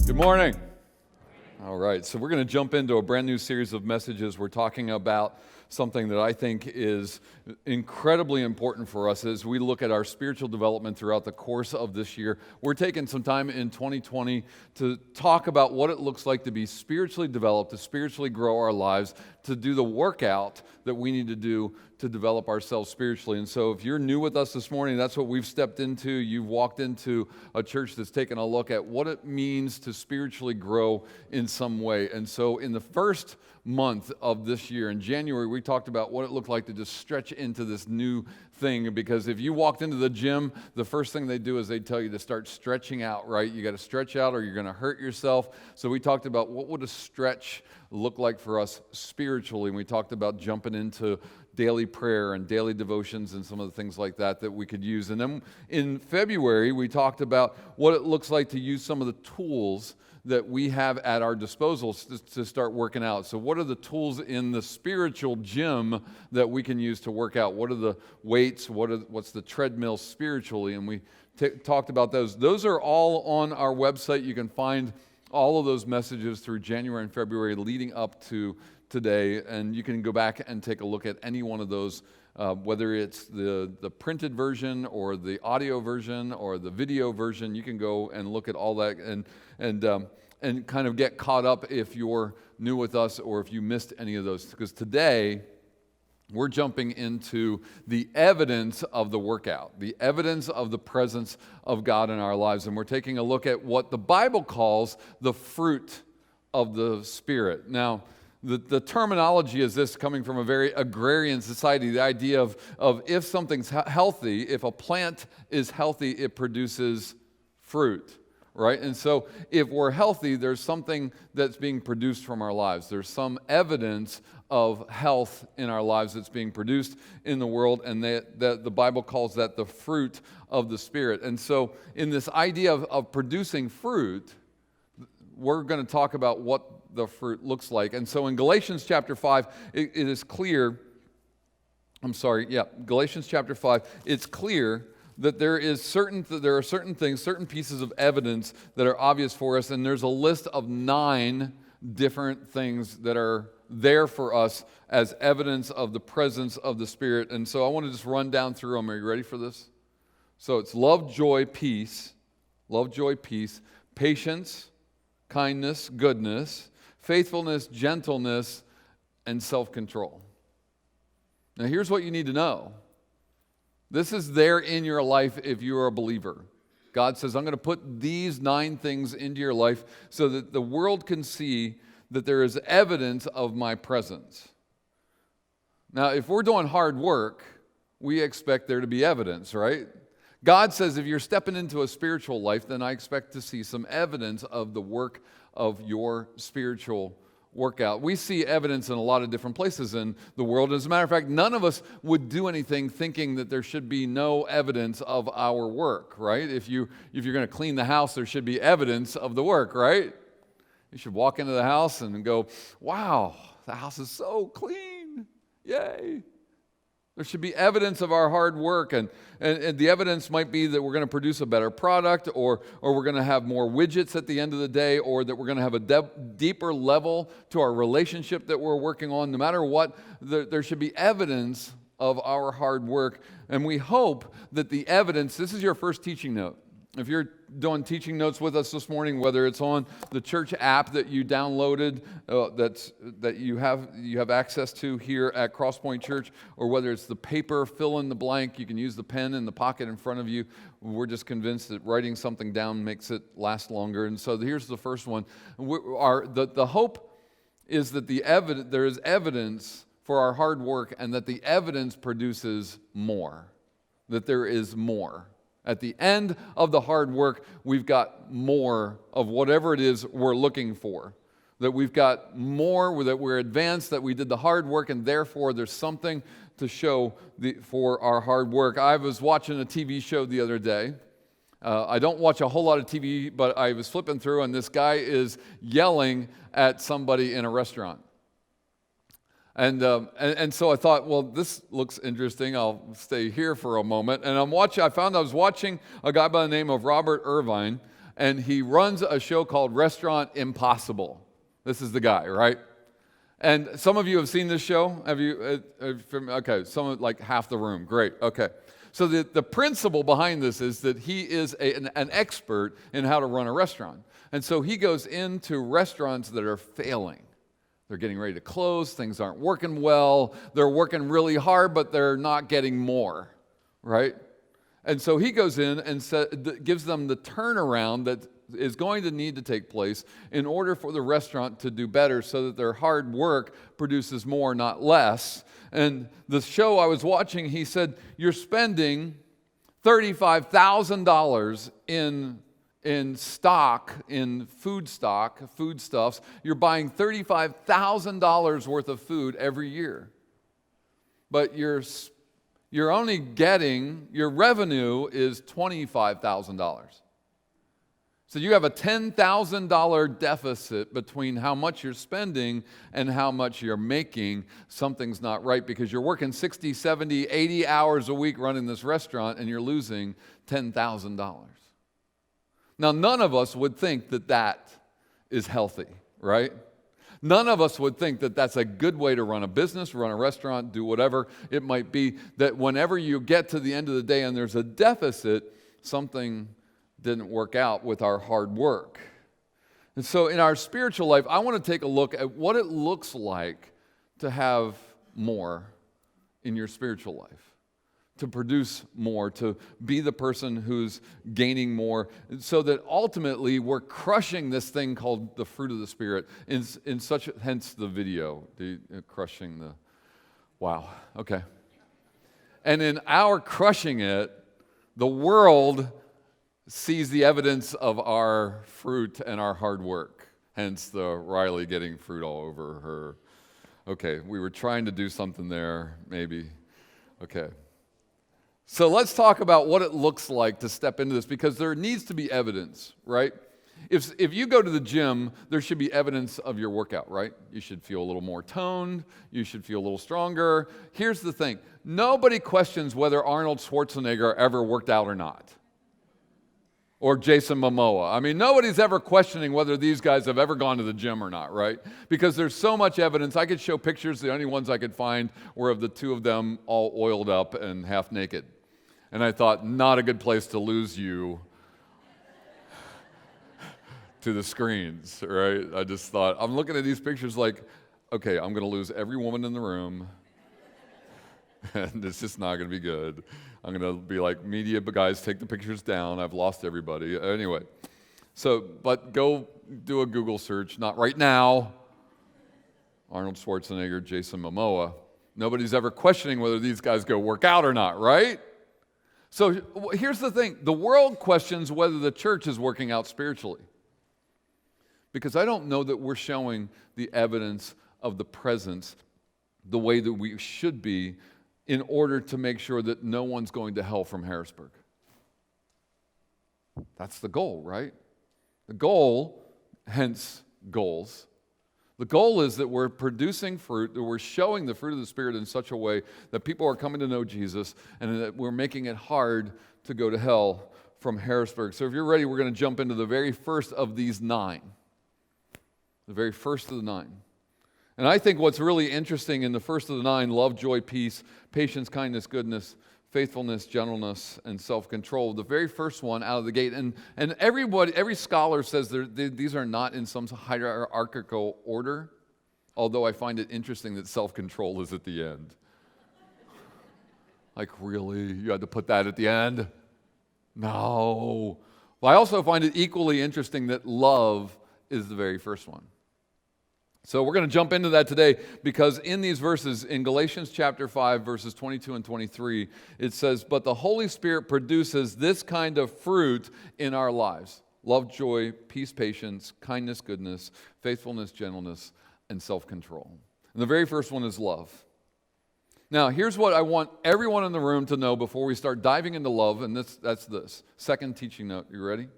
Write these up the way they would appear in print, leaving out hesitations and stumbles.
Good morning. All right, so we're going to jump into a brand new series of messages. We're talking about something that I think is incredibly important for us as we look at our spiritual development throughout the course of this year. We're taking some time in 2020 to talk about what it looks like to be spiritually developed, to spiritually grow our lives, to do the workout that we need to do to develop ourselves spiritually. And so if you're new with us this morning, that's what we've stepped into. You've walked into a church that's taken a look at what it means to spiritually grow in some way. And so in the first month of this year, in January, we talked about what it looked like to just stretch into this new thing, because if you walked into the gym, the first thing they do is they tell you to start stretching out, right? You got to stretch out or you're going to hurt yourself. So we talked about what would a stretch look like for us spiritually, and we talked about jumping into daily prayer and daily devotions and some of the things like that that we could use. And then in February, we talked about what it looks like to use some of the tools that we have at our disposal to start working out. So what are the tools in the spiritual gym that we can use to work out? What are the weights? What's the treadmill spiritually? And we talked about those. Those are all on our website. You can find all of those messages through January and February leading up to today, and you can go back and take a look at any one of those, whether it's the printed version or the audio version or the video version. You can go and look at all that and kind of get caught up if you're new with us or if you missed any of those. Because today we're jumping into the evidence of the workout, the evidence of the presence of God in our lives, and we're taking a look at what the Bible calls the fruit of the Spirit. Now, the terminology is this, coming from a very agrarian society, the idea of if something's healthy, if a plant is healthy, it produces fruit, right? And so if we're healthy, there's something that's being produced from our lives. There's some evidence of health in our lives that's being produced in the world, and that the Bible calls that the fruit of the Spirit. And so in this idea of producing fruit, we're going to talk about what the fruit looks like. And so in Galatians chapter 5, it is clear, Galatians chapter 5, it's clear that there are certain things, certain pieces of evidence that are obvious for us, and there's a list of 9 different things that are there for us as evidence of the presence of the Spirit. And so I want to just run down through them. Are you ready for this? So it's love, joy, peace, patience, kindness, goodness, faithfulness, gentleness, and self-control. Now here's what you need to know. This is there in your life if you are a believer. God says, I'm going to put these 9 things into your life so that the world can see that there is evidence of my presence. Now, if we're doing hard work, we expect there to be evidence, right? God says if you're stepping into a spiritual life, then I expect to see some evidence of the work of your spiritual workout. We see evidence in a lot of different places in the world. As a matter of fact, none of us would do anything thinking that there should be no evidence of our work, right? If you're going to clean the house, there should be evidence of the work, right? You should walk into the house and go, wow, the house is so clean. Yay. There should be evidence of our hard work, and the evidence might be that we're going to produce a better product, or we're going to have more widgets at the end of the day, or that we're going to have a deeper level to our relationship that we're working on. No matter what, there should be evidence of our hard work, and we hope that the evidence, this is your first teaching note. If you're doing teaching notes with us this morning, whether it's on the church app that you downloaded, that you have access to here at Crosspoint Church, or whether it's the paper, fill in the blank, you can use the pen in the pocket in front of you. We're just convinced that writing something down makes it last longer. And so here's the first one. The hope is that there is evidence for our hard work, and that the evidence produces more, that there is more. At the end of the hard work, we've got more of whatever it is we're looking for. That we've got more, that we're advanced, that we did the hard work, and therefore there's something to show for our hard work. I was watching a TV show the other day. I don't watch a whole lot of TV, but I was flipping through, and this guy is yelling at somebody in a restaurant. And so I thought, well, this looks interesting. I'll stay here for a moment. And I was watching a guy by the name of Robert Irvine, and he runs a show called Restaurant Impossible. This is the guy, right? And some of you have seen this show. Have you? Okay, like half the room. Great. Okay. So the principle behind this is that he is an expert in how to run a restaurant. And so he goes into restaurants that are failing. They're getting ready to close. Things aren't working well. They're working really hard, but they're not getting more, right? And so he goes in and gives them the turnaround that is going to need to take place in order for the restaurant to do better so that their hard work produces more, not less. And the show I was watching, he said, you're spending $35,000 in stock, in foodstuffs. You're buying $35,000 worth of food every year. But you're only getting, your revenue is $25,000. So you have a $10,000 deficit between how much you're spending and how much you're making. Something's not right because you're working 60, 70, 80 hours a week running this restaurant and you're losing $10,000. Now, none of us would think that that is healthy, right? None of us would think that that's a good way to run a business, run a restaurant, do whatever it might be, that whenever you get to the end of the day and there's a deficit, something didn't work out with our hard work. And so in our spiritual life, I want to take a look at what it looks like to have more in your spiritual life, to produce more, to be the person who's gaining more, so that ultimately we're crushing this thing called the fruit of the Spirit, in such, hence the video, crushing the, wow, okay. And in our crushing it, the world sees the evidence of our fruit and our hard work, hence the Riley getting fruit all over her. Okay, we were trying to do something there, maybe. Okay. So let's talk about what it looks like to step into this, because there needs to be evidence, right? If you go to the gym, there should be evidence of your workout, right? You should feel a little more toned. You should feel a little stronger. Here's the thing. Nobody questions whether Arnold Schwarzenegger ever worked out or not. Or Jason Momoa. I mean, nobody's ever questioning whether these guys have ever gone to the gym or not, right? Because there's so much evidence. I could show pictures. The only ones I could find were of the two of them all oiled up and half naked. And I thought, not a good place to lose you to the screens, right? I just thought, I'm looking at these pictures like, okay, I'm going to lose every woman in the room. And it's just not going to be good. I'm going to be like, media guys, take the pictures down. I've lost everybody. Anyway, but go do a Google search. Not right now. Arnold Schwarzenegger, Jason Momoa. Nobody's ever questioning whether these guys go work out or not, right? So here's the thing. The world questions whether the church is working out spiritually. Because I don't know that we're showing the evidence of the presence the way that we should be in order to make sure that no one's going to hell from Harrisburg. That's the goal, right? The goal, hence goals. The goal is that we're producing fruit, that we're showing the fruit of the Spirit in such a way that people are coming to know Jesus and that we're making it hard to go to hell from Harrisburg. So if you're ready, we're going to jump into the very first of these 9. The very first of the 9. And I think what's really interesting in the first of the 9, love, joy, peace, patience, kindness, goodness, faithfulness, gentleness, and self-control. The very first one out of the gate. And every scholar says these are not in some hierarchical order, although I find it interesting that self-control is at the end. Like, really? You had to put that at the end? No. Well, I also find it equally interesting that love is the very first one. So we're going to jump into that today because in these verses, in Galatians chapter 5, verses 22 and 23, it says, but the Holy Spirit produces this kind of fruit in our lives. Love, joy, peace, patience, kindness, goodness, faithfulness, gentleness, and self-control. And the very first one is love. Now, here's what I want everyone in the room to know before we start diving into love, and that's this. Second teaching note. You ready?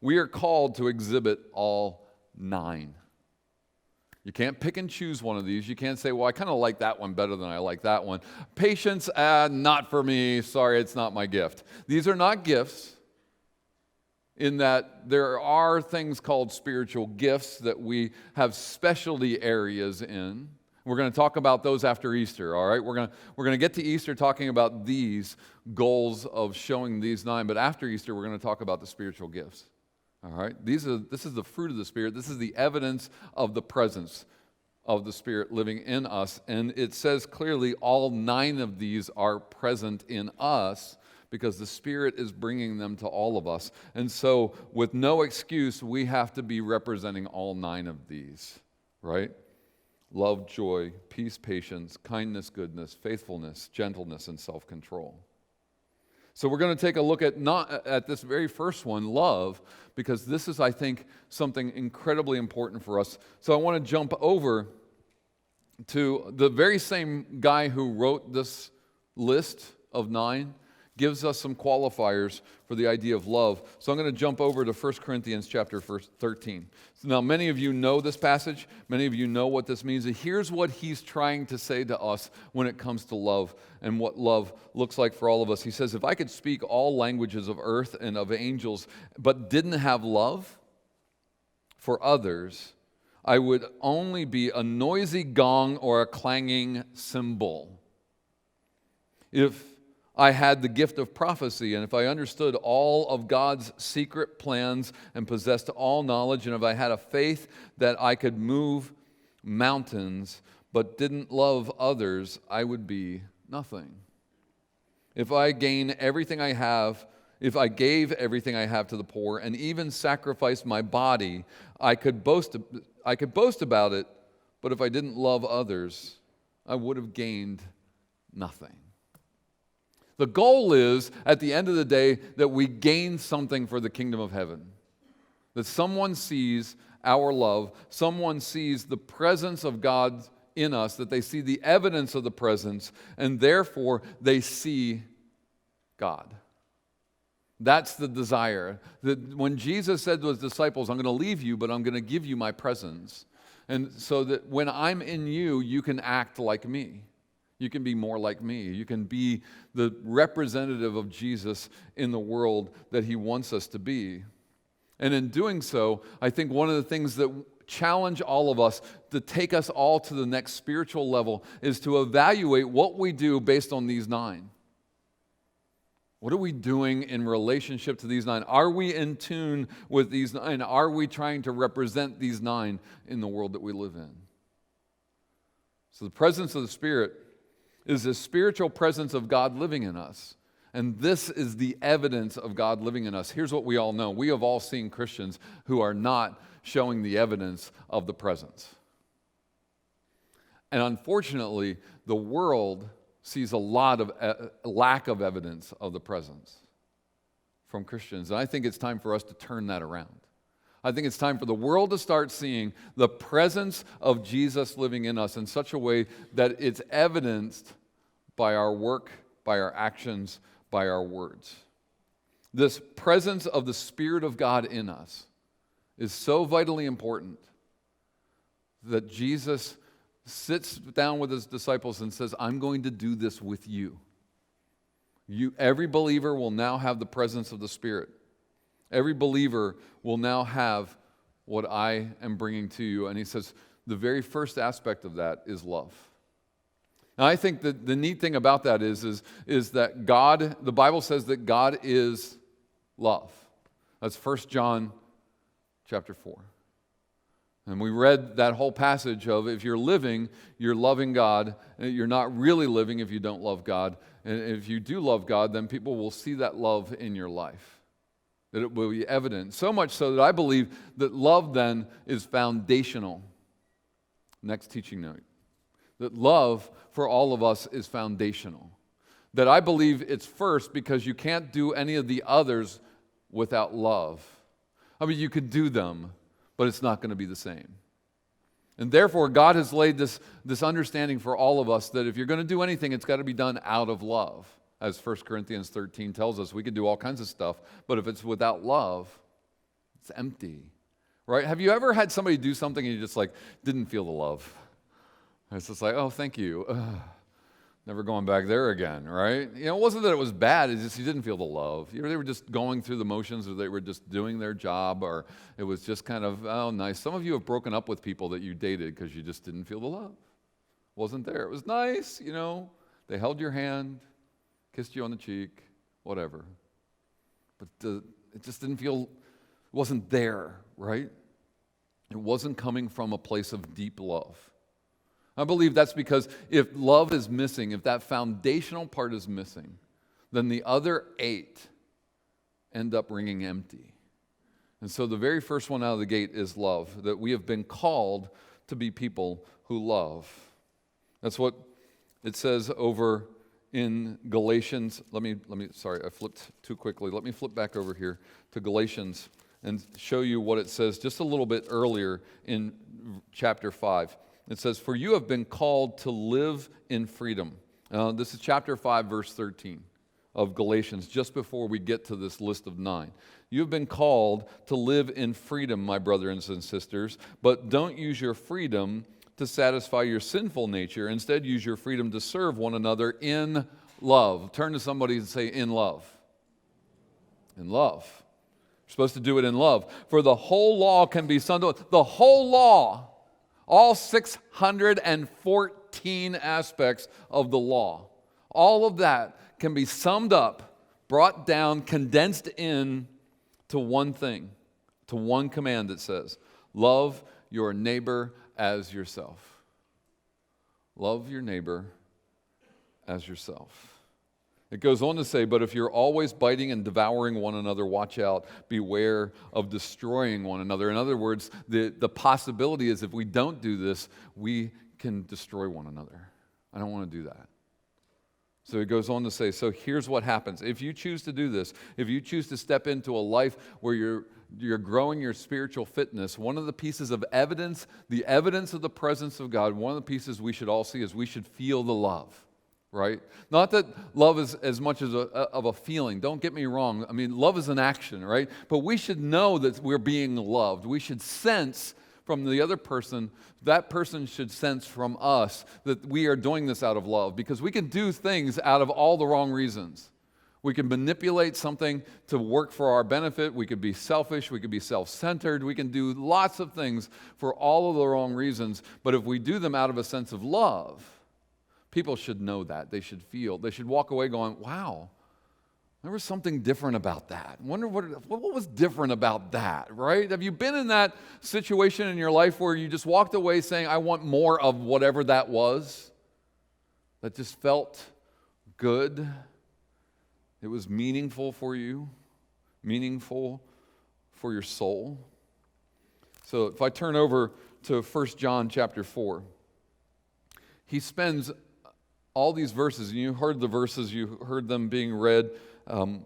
We are called to exhibit all 9. You can't pick and choose one of these. You can't say, well, I kind of like that one better than I like that one. Patience, not for me. Sorry, it's not my gift. These are not gifts. in that there are things called spiritual gifts that we have specialty areas in. We're going to talk about those after Easter, all right? We're going to get to Easter talking about these goals of showing these 9, but after Easter, we're going to talk about the spiritual gifts, all right? This is the fruit of the Spirit. This is the evidence of the presence of the Spirit living in us, and it says clearly all 9 of these are present in us because the Spirit is bringing them to all of us. And so, with no excuse, we have to be representing all 9 of these, right? Love, joy, peace, patience, kindness, goodness, faithfulness, gentleness, and self-control. So we're going to take a look at this very first one, love, because this is, I think, something incredibly important for us. So I want to jump over to the very same guy who wrote this list of 9, gives us some qualifiers for the idea of love. So I'm going to jump over to 1 Corinthians chapter 13. So now, many of you know this passage. Many of you know what this means. And here's what he's trying to say to us when it comes to love and what love looks like for all of us. He says, if I could speak all languages of earth and of angels, but didn't have love for others, I would only be a noisy gong or a clanging cymbal. If I had the gift of prophecy, and if I understood all of God's secret plans and possessed all knowledge, and if I had a faith that I could move mountains but didn't love others, I would be nothing. If I gain everything I have, if I gave everything I have to the poor and even sacrificed my body, I could boast about it, but if I didn't love others, I would have gained nothing. The goal is, at the end of the day, that we gain something for the kingdom of heaven. That someone sees our love, someone sees the presence of God in us, that they see the evidence of the presence, and therefore they see God. That's the desire. That when Jesus said to his disciples, I'm going to leave you, but I'm going to give you my presence. And so that when I'm in you, you can act like me. You can be more like me. You can be the representative of Jesus in the world that he wants us to be. And in doing so, I think one of the things that challenge all of us to take us all to the next spiritual level is to evaluate what we do based on these 9. What are we doing in relationship to these 9? Are we in tune with these 9? Are we trying to represent these 9 in the world that we live in? So the presence of the Spirit is the spiritual presence of God living in us. And this is the evidence of God living in us. Here's what we all know. We have all seen Christians who are not showing the evidence of the presence. And unfortunately, the world sees a lot of lack of evidence of the presence from Christians. And I think it's time for us to turn that around. I think it's time for the world to start seeing the presence of Jesus living in us in such a way that it's evidenced by our work, by our actions, by our words. This presence of the Spirit of God in us is so vitally important that Jesus sits down with his disciples and says, I'm going to do this with you. Every believer will now have the presence of the Spirit. Every believer will now have what I am bringing to you. And he says, the very first aspect of that is love. Now, I think that the neat thing about that is that God, the Bible says that God is love. That's 1 John chapter 4. And we read that whole passage of if you're living, you're loving God. You're not really living if you don't love God. And if you do love God, then people will see that love in your life. That it will be evident. So much so that I believe that love then is foundational. Next teaching note. That love for all of us is foundational. That I believe it's first because you can't do any of the others without love. I mean, you could do them, but it's not going to be the same. And therefore, God has laid this understanding for all of us that if you're going to do anything, it's got to be done out of love. As 1 Corinthians 13 tells us, we can do all kinds of stuff, but if it's without love, it's empty. Right? Have you ever had somebody do something and you just didn't feel the love? And it's just like, oh, thank you. Never going back there again, right? You know, it wasn't that it was bad, it's just you didn't feel the love. They were just going through the motions, or they were just doing their job, or it was just kind of, oh, nice. Some of you have broken up with people that you dated because you just didn't feel the love. It wasn't there. It was nice, you know. They held your hand, kissed you on the cheek, whatever. But it just didn't feel, it wasn't there, right? It wasn't coming from a place of deep love. I believe that's because if love is missing, if that foundational part is missing, then the other 8 end up ringing empty. And so the very first one out of the gate is love, that we have been called to be people who love. That's what it says over in Galatians. Sorry, I flipped too quickly. Let me flip back over here to Galatians and show you what it says just a little bit earlier in chapter 5. It says, "For you have been called to live in freedom." This is chapter 5, verse 13 of Galatians, just before we get to this list of 9. "You have been called to live in freedom, my brothers and sisters, but don't use your freedom to satisfy your sinful nature. Instead, use your freedom to serve one another in love." Turn to somebody and say, "In love." In love. You're supposed to do it in love. "For the whole law can be summed up." The whole law. All 614 aspects of the law, all of that can be summed up, brought down, condensed in to one thing, to one command that says, love your neighbor as yourself. Love your neighbor as yourself. It goes on to say, "But if you're always biting and devouring one another, watch out, beware of destroying one another." In other words, the possibility is if we don't do this, we can destroy one another. I don't want to do that. So it goes on to say, so here's what happens. If you choose to do this, if you choose to step into a life where you're growing your spiritual fitness, one of the pieces of evidence, the evidence of the presence of God, one of the pieces we should all see is we should feel the love. Right? Not that love is as much as of a feeling. Don't get me wrong. I mean, love is an action, right? But we should know that we're being loved. We should sense from the other person, that person should sense from us that we are doing this out of love, because we can do things out of all the wrong reasons. We can manipulate something to work for our benefit. We could be selfish. We could be self-centered. We can do lots of things for all of the wrong reasons. But if we do them out of a sense of love, people should know that. They should feel. They should walk away going, wow, there was something different about that. I wonder what was different about that, right? Have you been in that situation in your life where you just walked away saying, I want more of whatever that was? That just felt good. It was meaningful for you, meaningful for your soul. So if I turn over to 1 John chapter 4, he spends all these verses, and you heard the verses, you heard them being read. I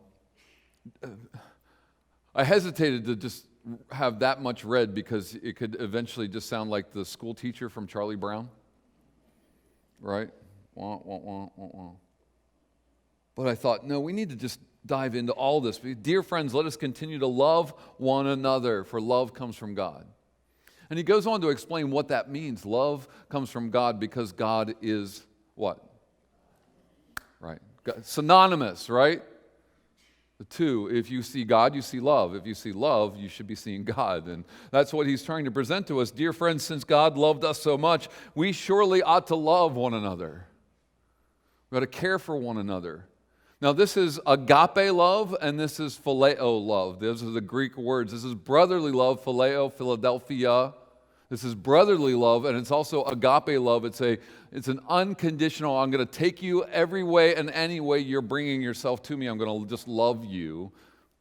hesitated to just have that much read because it could eventually just sound like the school teacher from Charlie Brown, right? Wah, wah, wah, wah, wah. But I thought, no, we need to just dive into all this. Dear friends, let us continue to love one another, for love comes from God. And he goes on to explain what that means. Love comes from God because God is what? Right. God, synonymous, right? The two, if you see God, you see love. If you see love, you should be seeing God. And that's what he's trying to present to us. Dear friends, since God loved us so much, we surely ought to love one another. We ought to care for one another. Now, this is agape love, and this is phileo love. Those are the Greek words. This is brotherly love, phileo, Philadelphia. This is brotherly love, and it's also agape love. It's an unconditional, I'm going to take you every way and any way you're bringing yourself to me. I'm going to just love you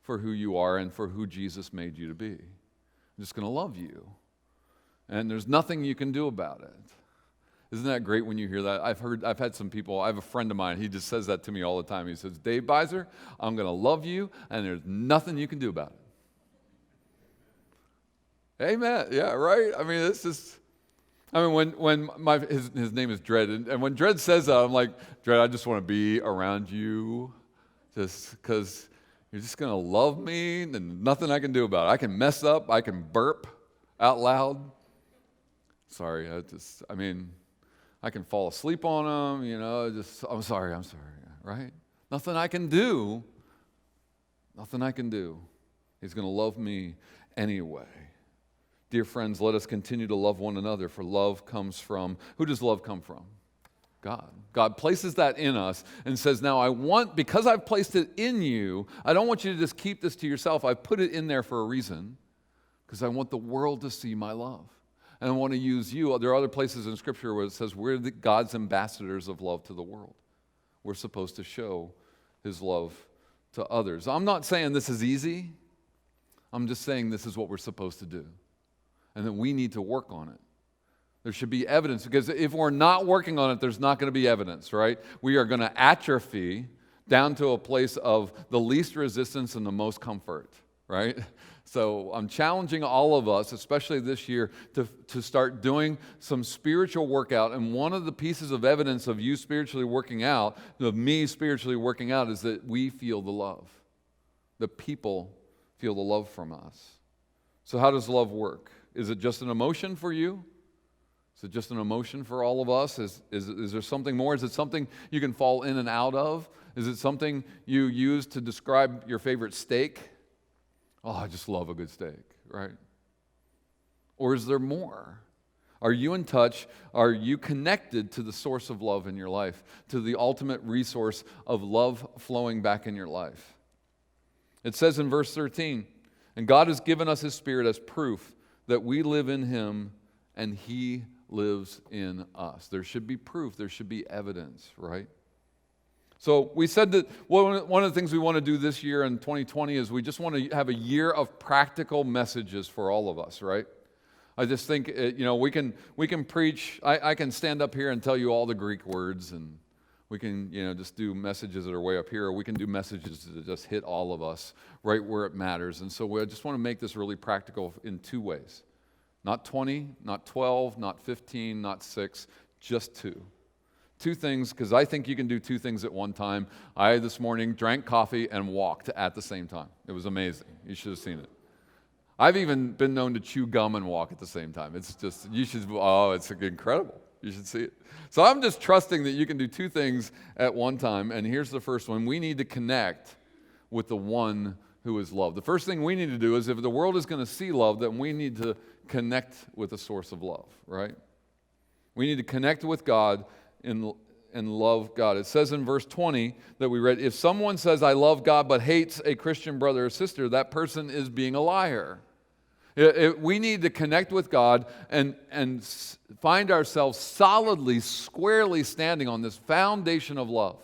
for who you are and for who Jesus made you to be. I'm just going to love you. And there's nothing you can do about it. Isn't that great when you hear that? I've had some people, I have a friend of mine, he just says that to me all the time. He says, Dave Beiser, I'm going to love you, and there's nothing you can do about it. Amen. Yeah, right? I mean, it's just, when his name is Dred, and when Dred says that, I'm like, Dred, I just want to be around you just because you're just going to love me and nothing I can do about it. I can mess up. I can burp out loud. Sorry, I I can fall asleep on him, just, I'm sorry, right? Nothing I can do. Nothing I can do. He's going to love me anyway. Dear friends, let us continue to love one another, for love comes from, who does love come from? God. God places that in us and says, now because I've placed it in you, I don't want you to just keep this to yourself. I've put it in there for a reason, because I want the world to see my love. And I want to use you. There are other places in Scripture where it says we're God's ambassadors of love to the world. We're supposed to show His love to others. I'm not saying this is easy. I'm just saying this is what we're supposed to do. And that we need to work on it. There should be evidence, because if we're not working on it, there's not going to be evidence, right? We are going to atrophy down to a place of the least resistance and the most comfort, right? So I'm challenging all of us, especially this year, to start doing some spiritual workout. And one of the pieces of evidence of you spiritually working out, of me spiritually working out, is that we feel the love. That people feel the love from us. So how does love work? Is it just an emotion for you? Is it just an emotion for all of us? Is there something more? Is it something you can fall in and out of? Is it something you use to describe your favorite steak? Oh, I just love a good steak, right? Or is there more? Are you in touch? Are you connected to the source of love in your life, to the ultimate resource of love flowing back in your life? It says in verse 13, and God has given us His Spirit as proof that we live in Him and He lives in us. There should be proof. There should be evidence, right? So we said that one of the things we want to do this year in 2020 is we just want to have a year of practical messages for all of us, right? I just think, we can preach. I can stand up here and tell you all the Greek words, and we can, just do messages that are way up here, or we can do messages that just hit all of us right where it matters. And so we just want to make this really practical in two ways. Not 20, not 12, not 15, not 6, just two. Two things, because I think you can do two things at one time. I, this morning, drank coffee and walked at the same time. It was amazing. You should have seen it. I've even been known to chew gum and walk at the same time. It's just, it's incredible. You should see it. So I'm just trusting that you can do two things at one time. And here's the first one. We need to connect with the one who is love. The first thing we need to do is, if the world is going to see love, then we need to connect with the source of love, right? We need to connect with God and love God. It says in verse 20 that we read, if someone says, I love God, but hates a Christian brother or sister, that person is being a liar. We need to connect with God and find ourselves solidly, squarely standing on this foundation of love,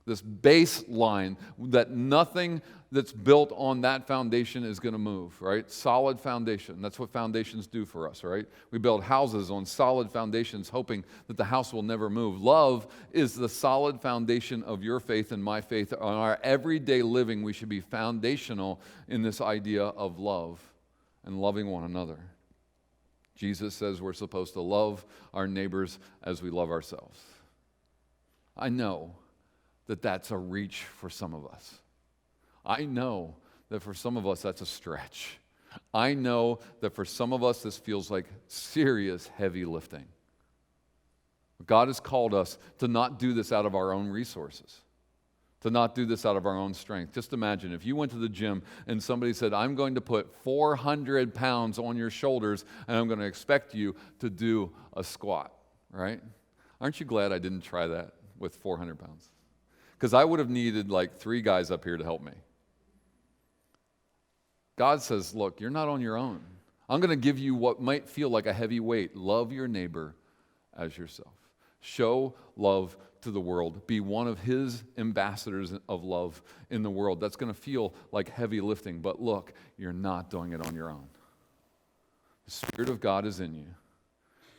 this baseline that nothing that's built on that foundation is going to move, right? Solid foundation. That's what foundations do for us, right? We build houses on solid foundations, hoping that the house will never move. Love is the solid foundation of your faith and my faith. On our everyday living, we should be foundational in this idea of love and loving one another. Jesus says we're supposed to love our neighbors as we love ourselves. I know that that's a reach for some of us. I know that for some of us that's a stretch. I know that for some of us this feels like serious heavy lifting. God has called us to not do this out of our own resources, to not do this out of our own strength. Just imagine if you went to the gym and somebody said, I'm going to put 400 pounds on your shoulders and I'm going to expect you to do a squat, right? Aren't you glad I didn't try that with 400 pounds? Because I would have needed like 3 guys up here to help me. God says, look, you're not on your own. I'm going to give you what might feel like a heavy weight. Love your neighbor as yourself. Show love to the world. Be one of His ambassadors of love in the world. That's going to feel like heavy lifting, but look, you're not doing it on your own. The Spirit of God is in you.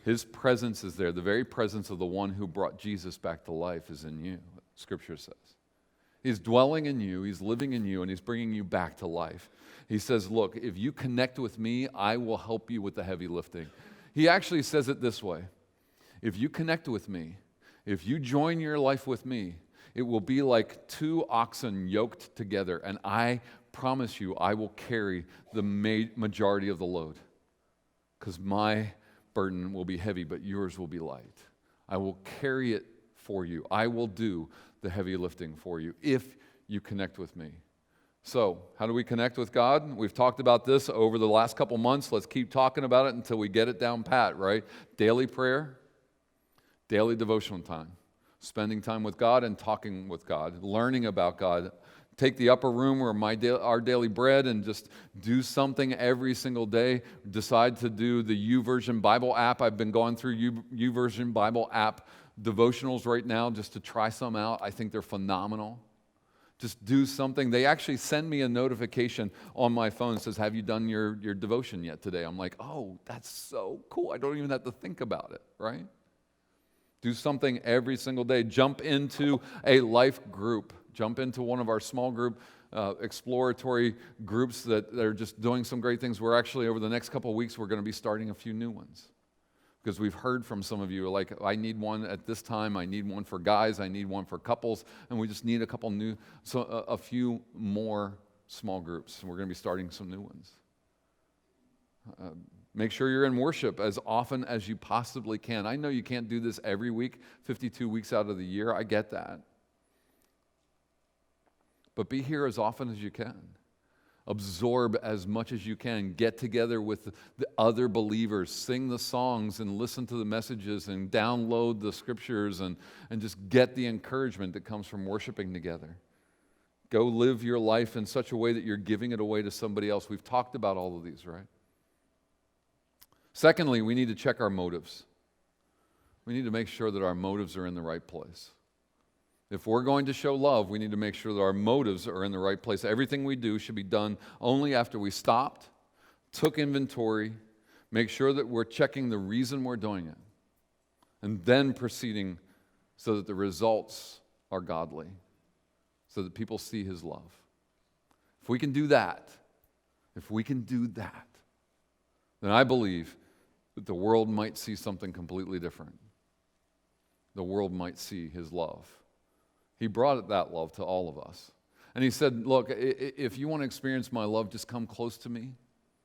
His presence is there. The very presence of the one who brought Jesus back to life is in you, Scripture says. He's dwelling in you, He's living in you, and He's bringing you back to life. He says, look, if you connect with me, I will help you with the heavy lifting. He actually says it this way. If you connect with me, if you join your life with me, it will be like 2 oxen yoked together, and I promise you I will carry the majority of the load, because my burden will be heavy, but yours will be light. I will carry it for you. I will do the heavy lifting for you if you connect with me. So, how do we connect with God? We've talked about this over the last couple months. Let's keep talking about it until we get it down pat, right? Daily prayer, daily devotional time, spending time with God and talking with God, learning about God. Take the upper room or our daily bread and just do something every single day. Decide to do the YouVersion Bible app. I've been going through YouVersion Bible app devotionals right now just to try some out. I think they're phenomenal. Just do something. They actually send me a notification on my phone that says, have you done your devotion yet today? I'm like, oh, that's so cool. I don't even have to think about it, right? Do something every single day. Jump into a life group. Jump into one of our small group exploratory groups that are just doing some great things. We're actually, over the next couple of weeks, we're going to be starting a few new ones. Because we've heard from some of you, like, I need one at this time, I need one for guys, I need one for couples, and we just need a few more small groups. And we're going to be starting some new ones. Make sure you're in worship as often as you possibly can. I know you can't do this every week, 52 weeks out of the year, I get that. But be here as often as you can. Absorb as much as you can. Get together with the other believers. Sing the songs and listen to the messages and download the scriptures and just get the encouragement that comes from worshiping together. Go live your life in such a way that you're giving it away to somebody else. We've talked about all of these, right? Secondly, we need to check our motives. We need to make sure that our motives are in the right place. If we're going to show love, we need to make sure that our motives are in the right place. Everything we do should be done only after we stopped, took inventory, make sure that we're checking the reason we're doing it, and then proceeding so that the results are godly, so that people see His love. If we can do that, then I believe that the world might see something completely different. The world might see His love. He brought that love to all of us. And He said, look, if you want to experience my love, just come close to me.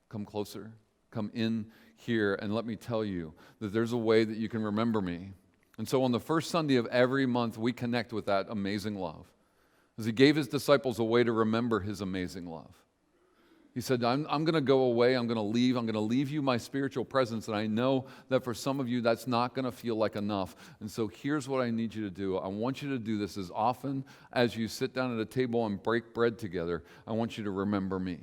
Come closer. Come in here and let me tell you that there's a way that you can remember me. And so on the first Sunday of every month, we connect with that amazing love. As He gave His disciples a way to remember His amazing love. He said, I'm going to go away, I'm going to leave you my spiritual presence, and I know that for some of you that's not going to feel like enough. And so here's what I need you to do. I want you to do this as often as you sit down at a table and break bread together. I want you to remember me.